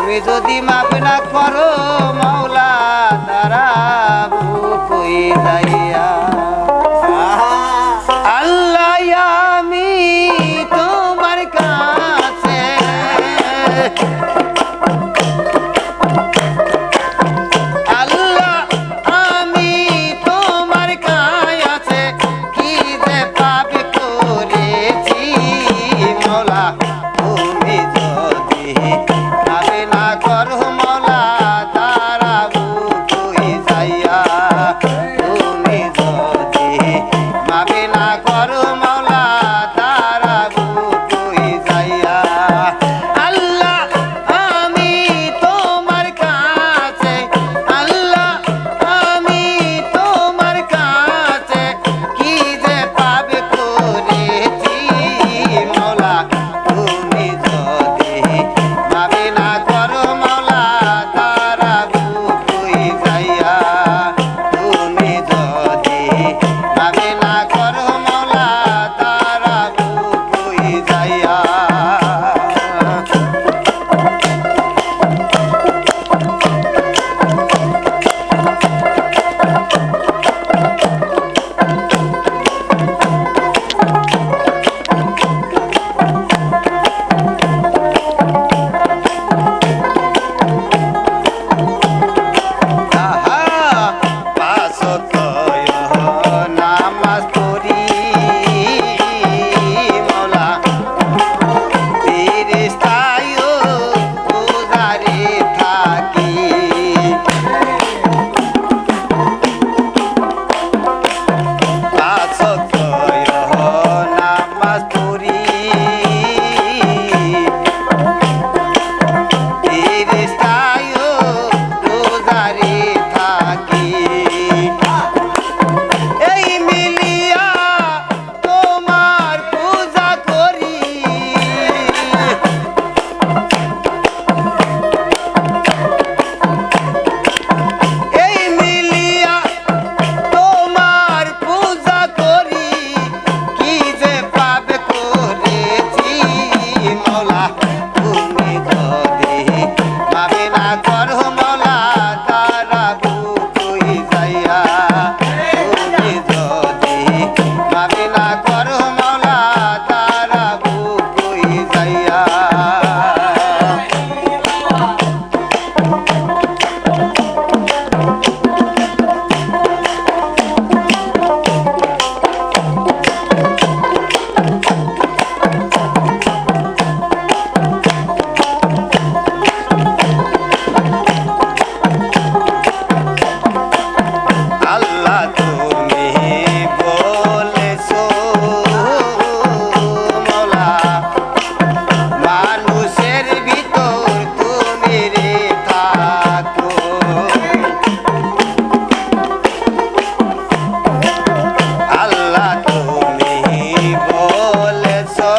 তুমি যদি মাফ না করো মাওলা দাঁড়াবো কই যাইয়া আল্লাহ আমি তোমার কাছে আল্লাহ আমি তোমার কাছে কি যে পাপ করেছি মাওলা তুমি যদি নাবে না করো মাওলা দাঁড়াবো কই যাইয়া তুমি যদি নাবে না করো মাওলা দাঁড়াবো কই যাইয়া আল্লাহ আমি তোমার কাছে আল্লাহ আমি তোমার কাছে কি যে পাপ করেছি মাওলা তুমি যদি নাবে না করো মাওলা দাঁড়াবো কই যাইয়া তুমি যদি নাবে না করো মাওলা দাঁড়াবো কই যাইয়া নামাজ পড়ি মাওলা ফেরেশতায় পূজারে থাকি নামাজ পড়ি ফেরেশতায় পূজারে থাকি এই মিলিয়া তোমার পূজা করি এই মিলিয়া তোমার পূজা করি কি যে পাপ করেছি মাওলা তুমি যদি পাবে না করো মাওলা দাঁড়াবো কই যাইয়া তুমি যদি পাবে না করো মাওলা দাঁড়াবো কই যাইয়া আল্লাহ তুমি বলেছো মাওলা মানুষের ভিতর তুমি রে থাকো আল্লাহ তুমি বলেছো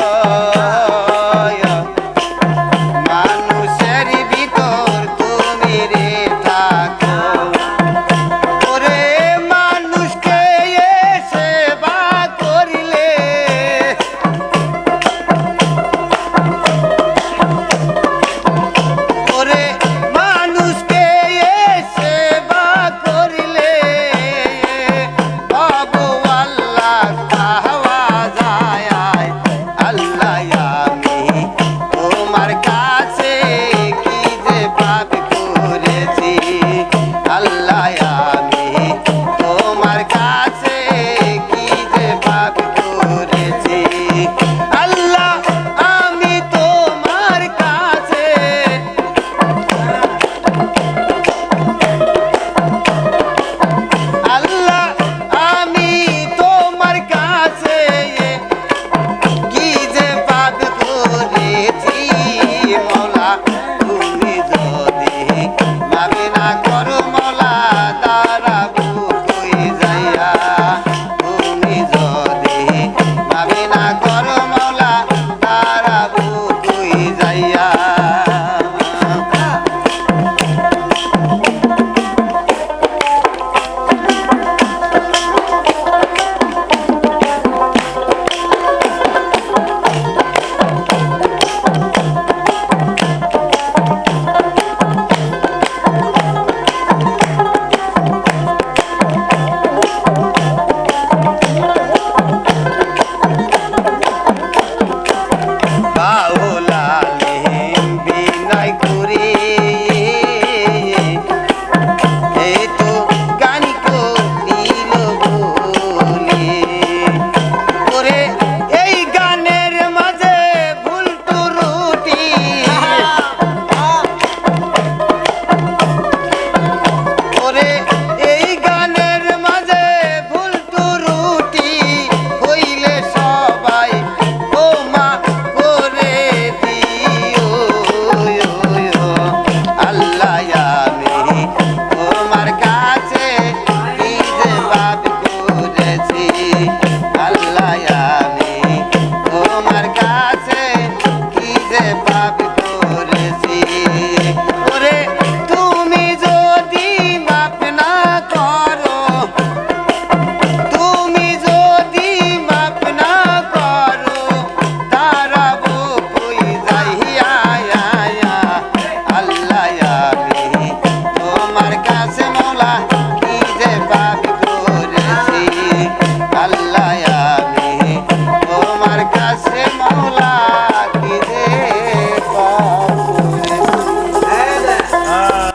মানুষের ভিতর তুমি রে থাকো ওরে মানুষকে সেবা করিলে ওরে মানুষকে সেবা করিলে বাবু আল্লাহ পাওয়া যায় আল্লাহ আমি তোমার